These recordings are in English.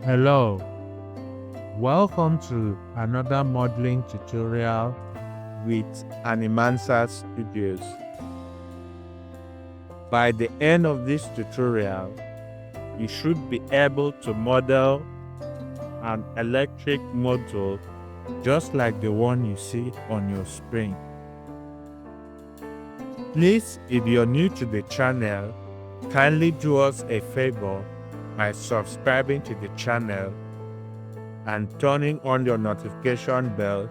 Hello, welcome to another modeling tutorial with Animansa Studios. By the end of this tutorial, you should be able to model an electric motor just like the one you see on your screen. Please, if you're new to the channel, kindly do us a favor by subscribing to the channel and turning on your notification bell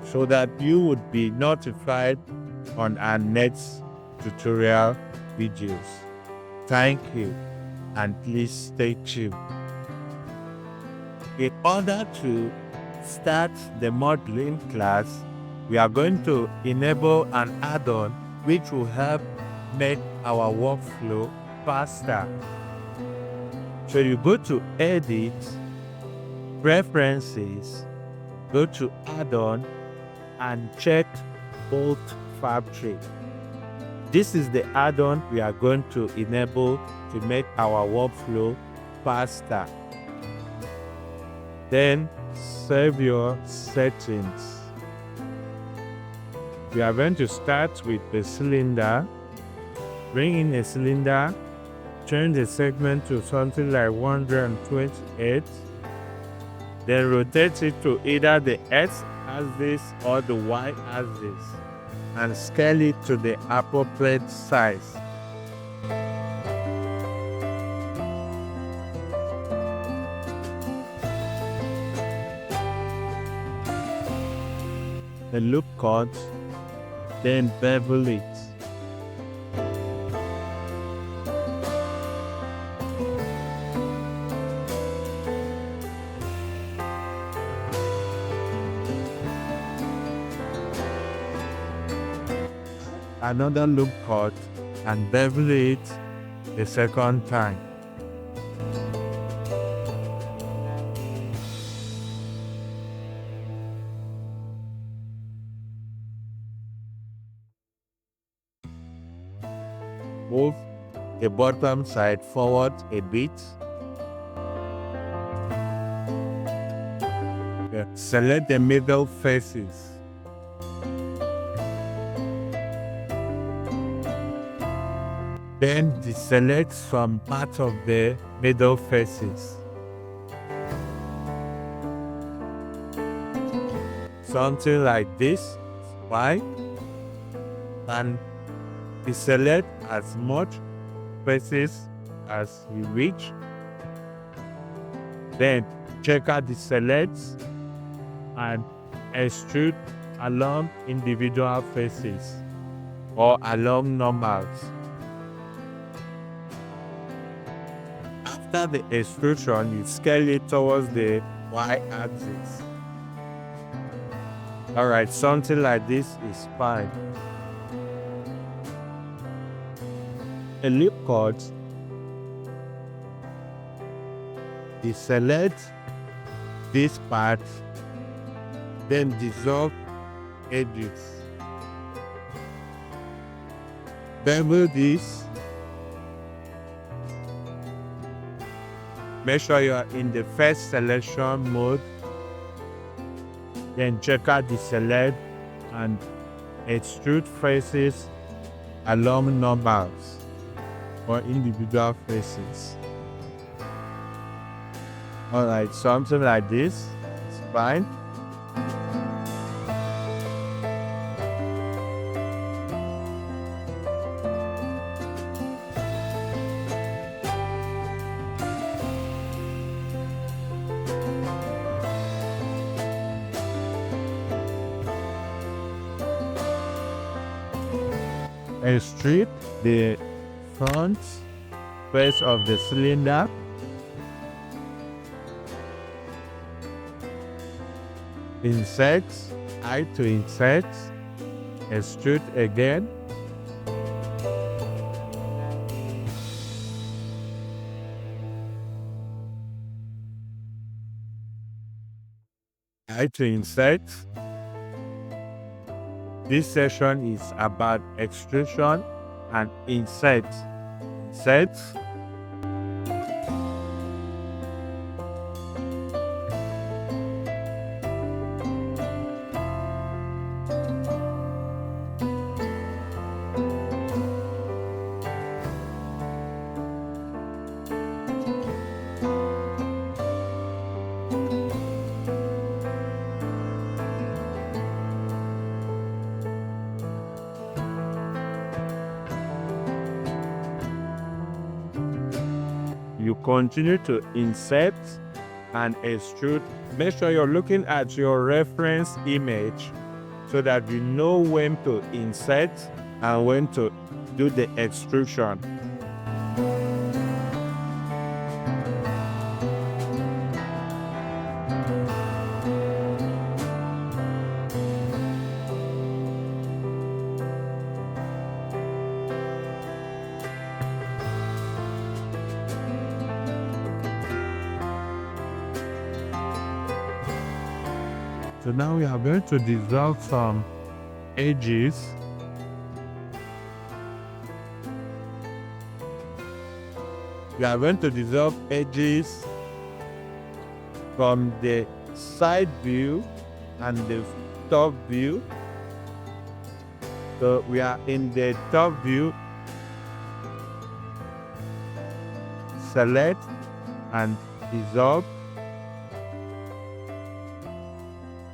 so that you would be notified on our next tutorial videos. Thank you, and please stay tuned. In order to start the modeling class, we are going to enable an add-on which will help make our workflow faster. So you go to Edit, Preferences, go to Add-on, and check Bolt Fabric. This is the add-on we are going to enable to make our workflow faster. Then save your settings. We are going to start with the cylinder. Bring in a cylinder. Change the segment to something like 128. Then rotate it to either the x-axis or the y-axis and scale it to the appropriate size. The loop cut, then bevel it. Another loop cut and bevel it the second time. Move the bottom side forward a bit. Select the middle faces. Then deselect some part of the middle faces. Something like this, fine. And deselect as much faces as you reach. Then check out the selects and extrude along individual faces or along normals. After the extrusion, you scale it towards the y-axis. Alright, something like this is fine. A loop cut, deselect this part, then dissolve edges. Bevel this. Make sure you are in the first selection mode. Then check out the select and extrude faces along normals or individual faces. Alright, something like this is fine. Extrude the front face of the cylinder. Insert, eye to insert, extrude again. Eye to insert. This session is about extrusion and insert. Insert. Continue to insert and extrude. Make sure you're looking at your reference image so that you know when to insert and when to do the extrusion. So now we are going to dissolve some edges. We are going to dissolve edges from the side view and the top view. So we are in the top view. Select and dissolve.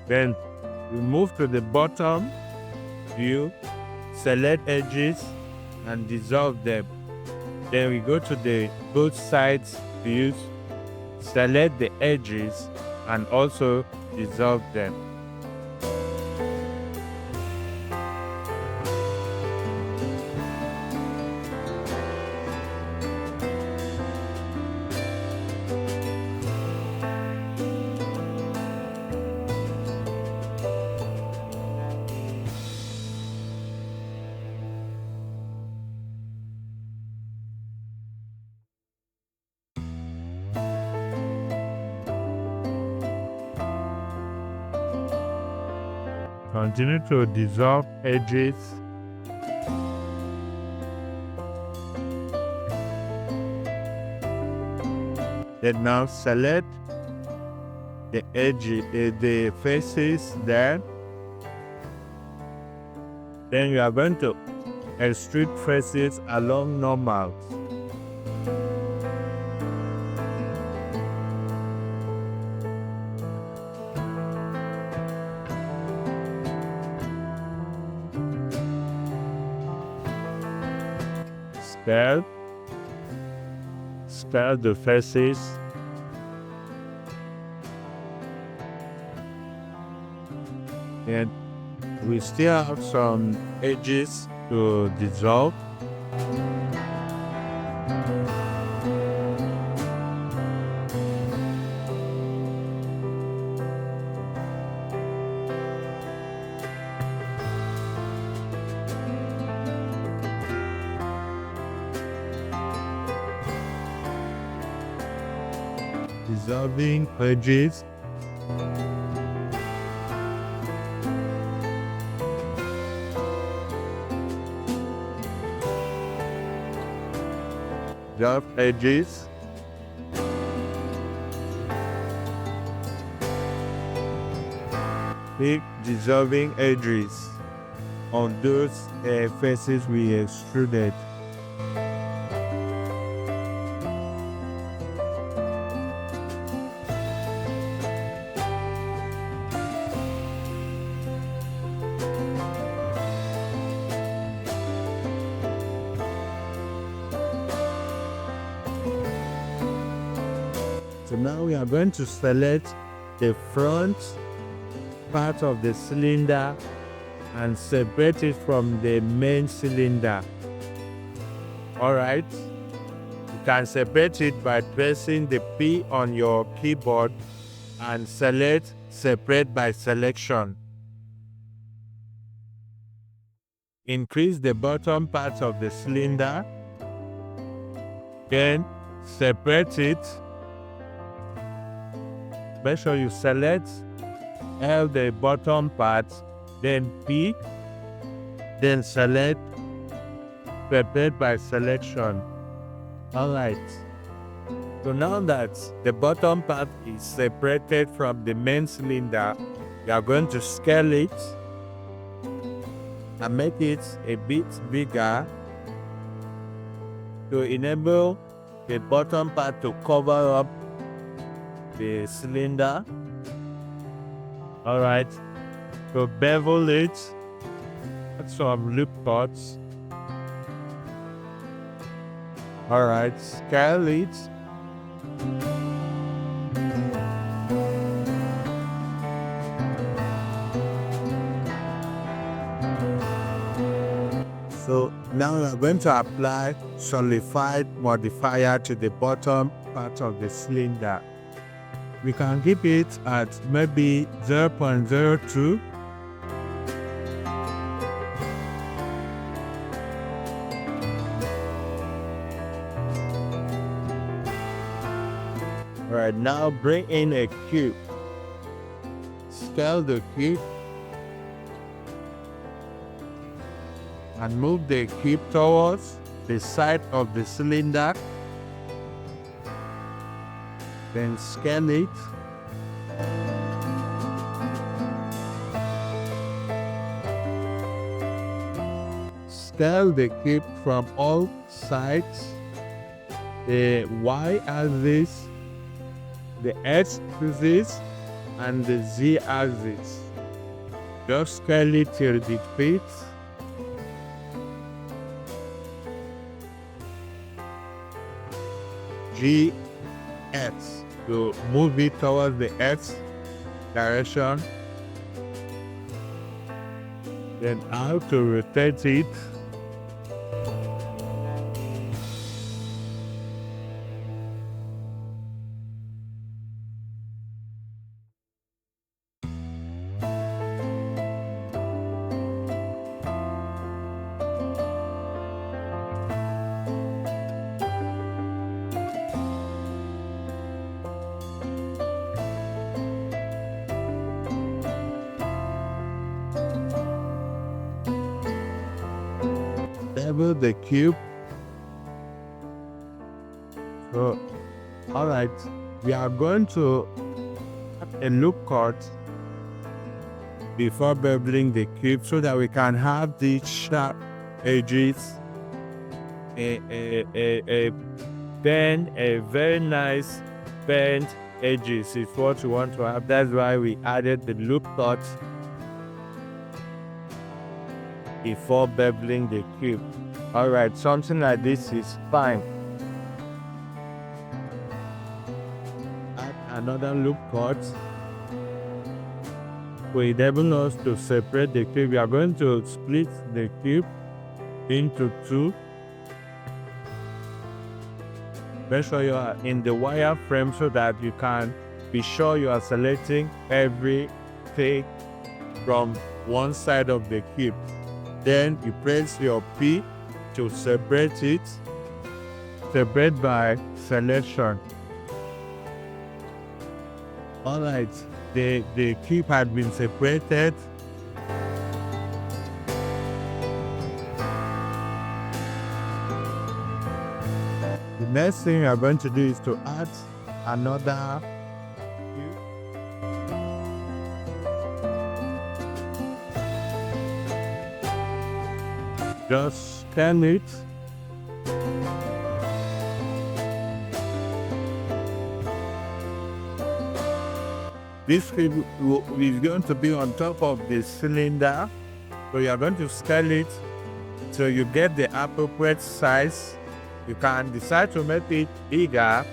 Then we move to the bottom view, select edges and dissolve them. Then we go to the both sides views, select the edges and also dissolve them. Continue to dissolve edges. Then now select the edges, the faces there. Then you are going to extrude faces along normals. Scale the faces. And we still have some edges to dissolve. Dissolving edges. Dissolve edges. Keep dissolving edges on those faces we extruded. So now we are going to select the front part of the cylinder and separate it from the main cylinder. Alright, you can separate it by pressing the P on your keyboard and select separate by selection. Increase the bottom part of the cylinder, then separate it. Make sure you select L the bottom part, then P, then select separate by selection. Alright, so now that the bottom part is separated from the main cylinder, we are going to scale it and make it a bit bigger to enable the bottom part to cover up the cylinder. Alright, so bevel it, add some loop cuts. Alright, scale it Now we are going to apply solidified modifier to the bottom part of the cylinder. We can keep it at maybe 0.02. Alright, now bring in a cube. Scale the cube and move the cube towards the side of the cylinder. Then scale it. Scale the cube from all sides. The y-axis, the x-axis, and the z-axis. Just scale it till it fits. X to move it towards the X direction. Then how to rotate it. Level the cube. So, alright, we are going to add a loop cut before beveling the cube so that we can have these sharp edges. A very nice bent edges is what we want to have. That's why we added the loop cut before beveling the cube. Alright, something like this is fine. Add another loop cut. We enable us to separate the cube. We are going to split the cube into two. Make sure you are in the wire frame so that you can be sure you are selecting everything from one side of the cube. Then you press your P to separate it. Separate by selection. Alright, the cube had been separated. The next thing we are going to do is to add another cube. Just scan it. This cube is going to be on top of the cylinder. So you are going to scale it so you get the appropriate size. You can decide to make it bigger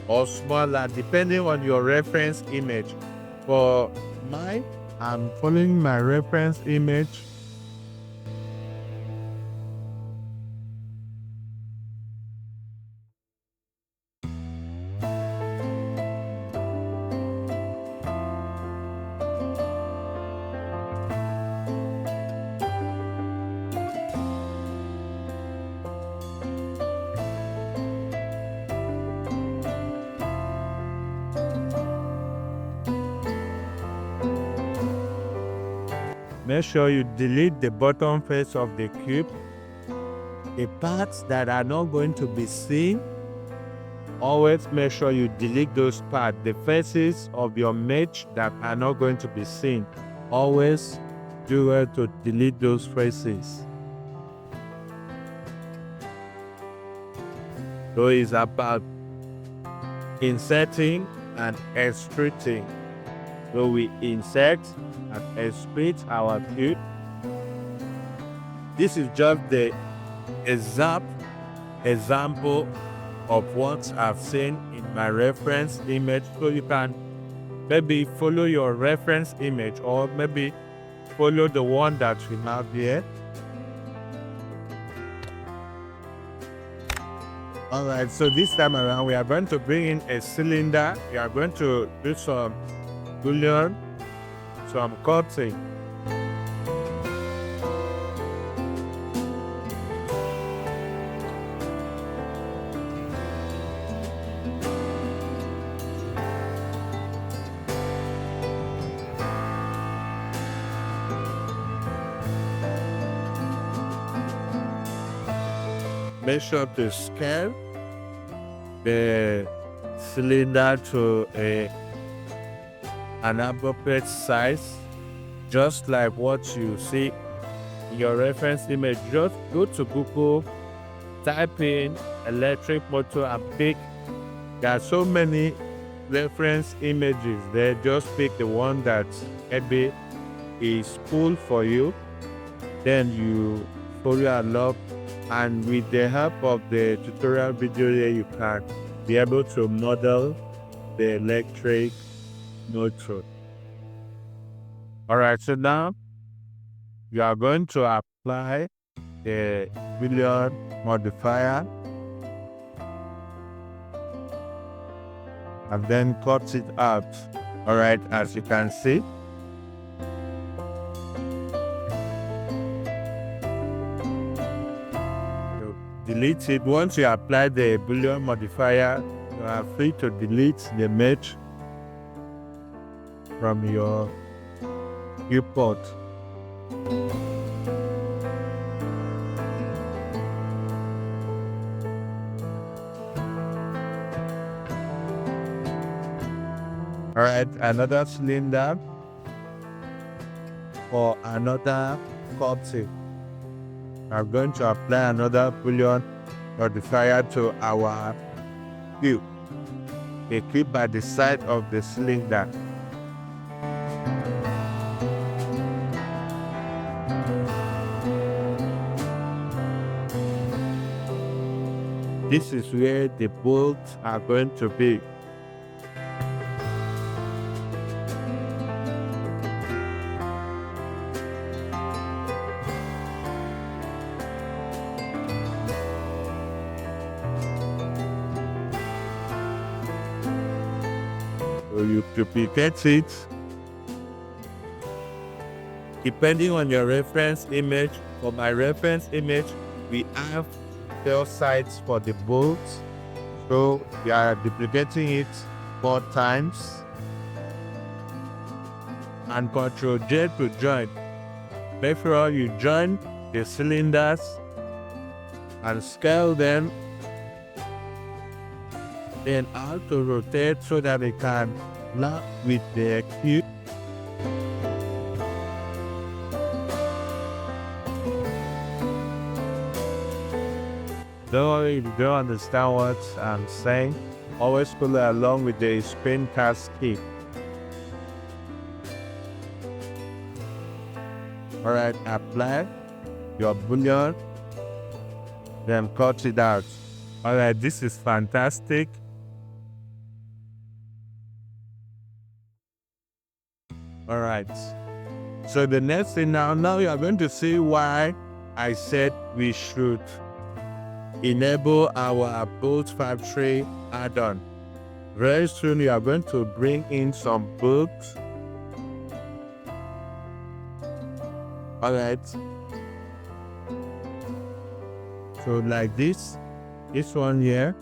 or smaller depending on your reference image. For mine, I'm following my reference image. Make sure you delete the bottom face of the cube. The parts that are not going to be seen, always make sure you delete those parts. The faces of your mesh that are not going to be seen, always do well to delete those faces. So it's about inserting and extruding. So we insert and extrude our cube. This is just the example of what I've seen in my reference image. So you can maybe follow your reference image or maybe follow the one that we have here. Alright, so this time around we are going to bring in a cylinder. We are going to do some boolean, some cutting. Make sure to scale the cylinder to an appropriate size, just like what you see in your reference image. Just go to Google, type in electric motor and pick. There are so many reference images there. Just pick the one that maybe is cool for you. Then you follow along, and with the help of the tutorial video here, you can be able to model the electric motor. Alright, so now you are going to apply the boolean modifier and then cut it out. Alright, as you can see. Delete it. Once you apply the boolean modifier, you are free to delete the mesh from your viewport. Alright, another cylinder for another cutting. I'm going to apply another boolean modifier to our view. A clip by the side of the cylinder. This is where the bolts are going to be. So you duplicate it depending on your reference image. For my reference image, we have 12 sides for the bolts, so we are duplicating it 4 times, and Ctrl J to join. Make sure you join the cylinders and scale them. Then how to rotate so that they can lock with the cube. Don't worry if you don't understand what I'm saying. Always follow along with the screencast key. Alright, apply your boolean, then cut it out. Alright, this is fantastic. Alright, so the next thing now you are going to see why I said we should enable our bolt factory add-on. Very soon you are going to bring in some bolts. Alright, so like this one here,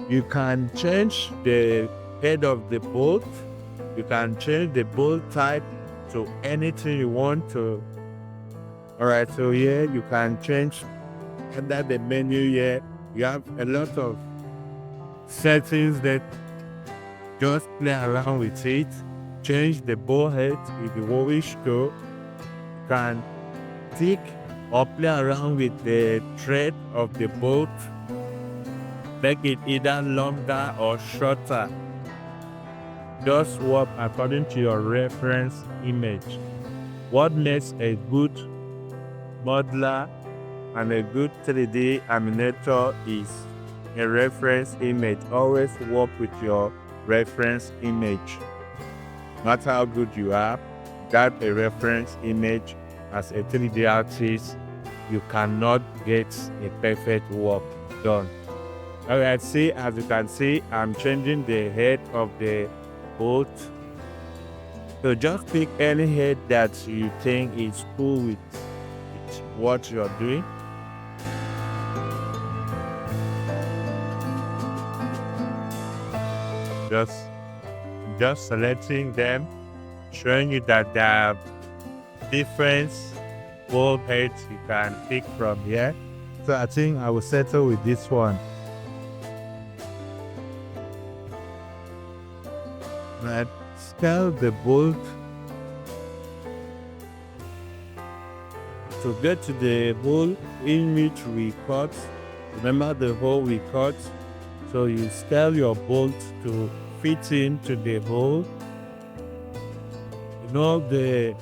you can change the head of the bolt. You can change the bolt type to anything you want to. Alright, so here you can change under the menu here. You have a lot of settings that just play around with it. Change the bolt head if you wish to. You can tick or play around with the thread of the bolt. Make it either longer or shorter. Just work according to your reference image. What makes a good modeler and a good 3D animator is a reference image. Always work with your reference image. No matter how good you are, without a reference image as a 3D artist, you cannot get a perfect work done. Alright, see, as you can see, I'm changing the head of the bolt. So just pick any head that you think is cool with what you're doing. Just selecting them, showing you that there are different bolt heads you can pick from here. So I think I will settle with this one. And scale the bolt. To get to the hole in which we cut, remember the hole we cut, so you scale your bolt to fit into the hole. You know, the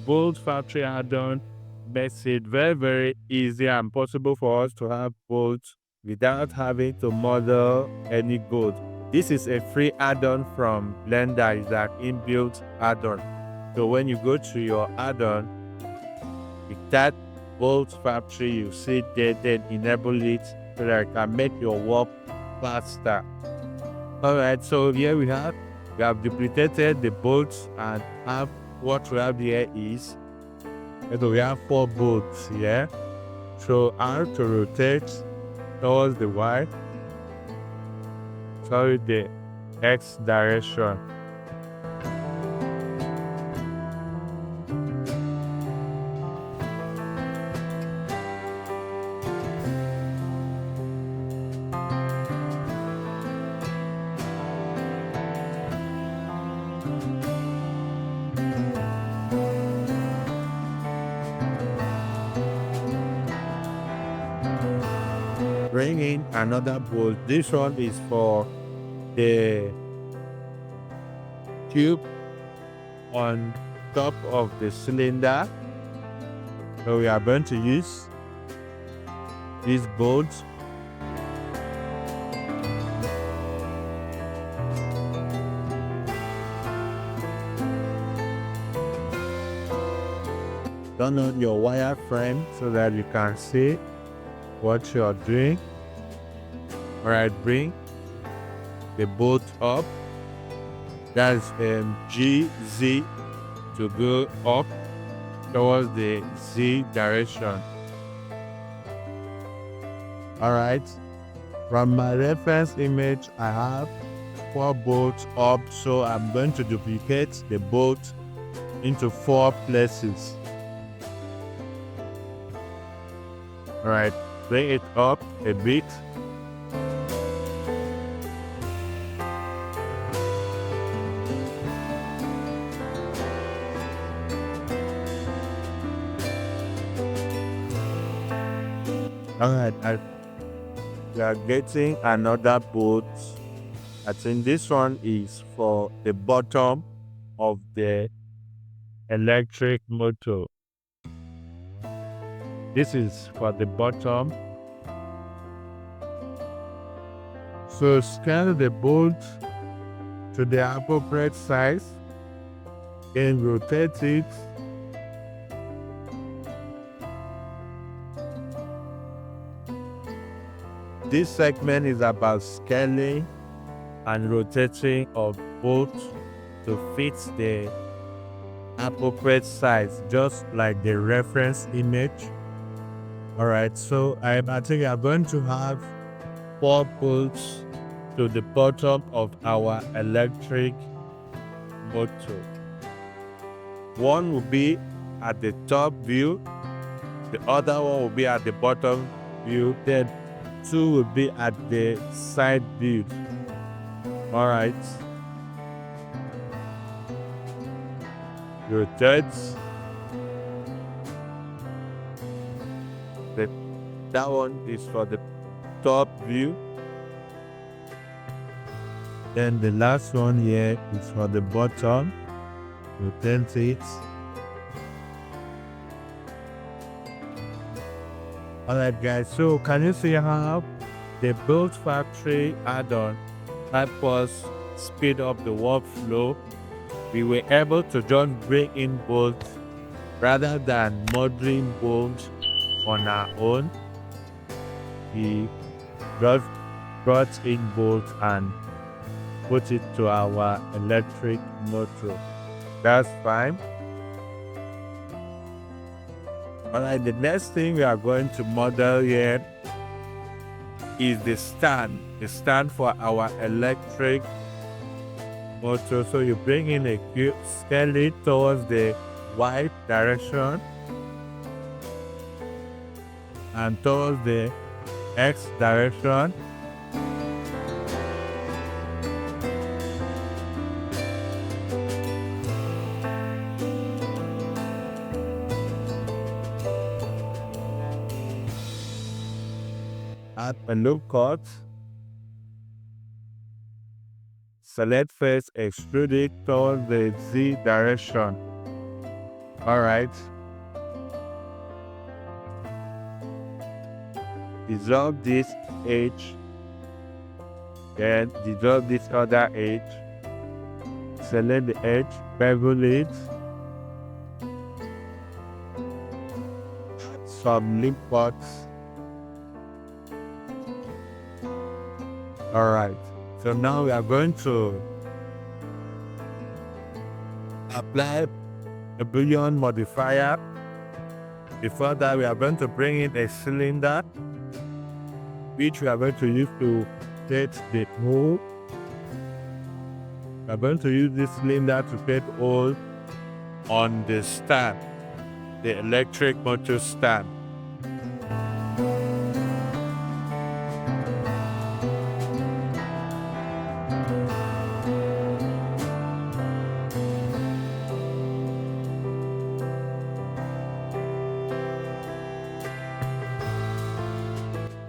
bolt factory add-on makes it very, very easy and possible for us to have bolts without having to model any bolt. This is a free add-on from Blender. It's an inbuilt add-on. So when you go to your add-on, with that bolt factory you see there, then enable it so that it can make your work faster. Alright, so here we have duplicated the bolts and have what we have here is, so we have 4 bolts here. So I have to rotate towards the Y, sorry, the X direction. Bring in another bolt. This one is for the tube on top of the cylinder. So we are going to use these bolts. Turn on your wireframe so that you can see what you're doing. Alright, bring the bolt up. That's GZ to go up towards the Z direction. Alright, from my reference image, I have 4 bolts up, so I'm going to duplicate the bolt into 4 places. Alright, bring it up a bit. Alright, we are getting another bolt. I think this one is for the bottom of the electric motor. This is for the bottom. So scale the bolt to the appropriate size and rotate it. This segment is about scaling and rotating of bolt to fit the appropriate size, just like the reference image. Alright, so I think I'm going to have 4 bolts to the bottom of our electric motor. One will be at the top view, the other one will be at the bottom view, then 2 will be at the side view. Alright. Rotate. That one is for the top view. Then the last one here is for the bottom. Rotate it. Alright guys, so can you see how the build factory add-on help us speed up the workflow? We were able to just bring in bolts rather than modeling bolts on our own. we just brought in bolts and put it to our electric motor. That's fine. Alright, the next thing we are going to model here is the stand for our electric motor. So you bring in a cube, scale it towards the Y direction and towards the X direction. Add a loop cut. Select face, extrude it towards the Z direction. Alright. Dissolve this edge. Then dissolve this other edge. Select the edge, bevel it. Some lip cuts. Alright, so now we are going to apply a boolean modifier. Before that, we are going to bring in a cylinder, which we are going to use to create the hole. We are going to use this cylinder to create hole on the stand, the electric motor stand.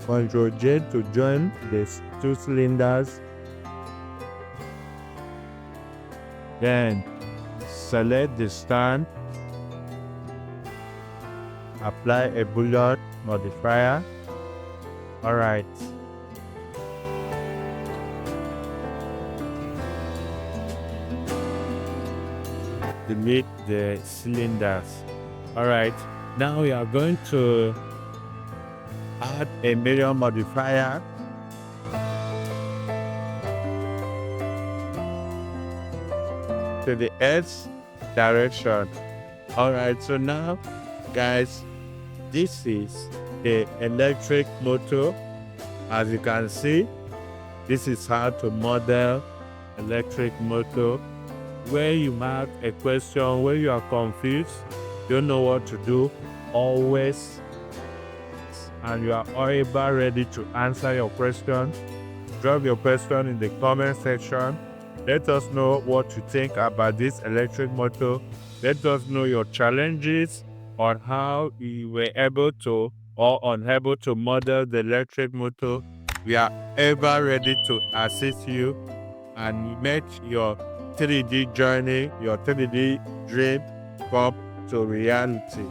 Ctrl J to join these two cylinders. Then select the stand. Apply a boolean modifier. Alright. Delete the cylinders. Alright. Now we are going to add a boolean modifier. To the X direction. Alright, so now guys, this is the electric motor. As you can see, this is how to model electric motor. Where you have a question, where you are confused, don't know what to do, always, and you are all ready to answer your question, drop your question in the comment section. Let us know what you think about this electric motor. Let us know your challenges on how you were able to or unable to model the electric motor. We are ever ready to assist you and make your 3D journey, your 3D dream come to reality.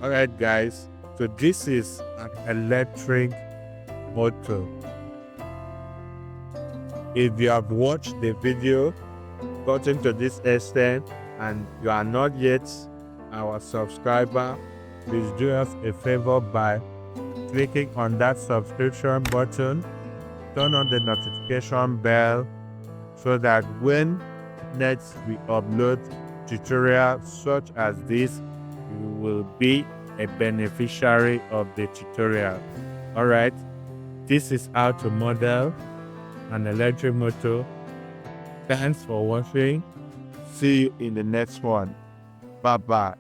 Alright guys, so this is an electric motor. If you have watched the video, gotten to this extent, and you are not yet our subscriber, please do us a favor by clicking on that subscription button, turn on the notification bell so that when next we upload tutorials such as this, you will be a beneficiary of the tutorial. Alright, this is how to model an electric motor. Thanks for watching. See you in the next one. Bye bye.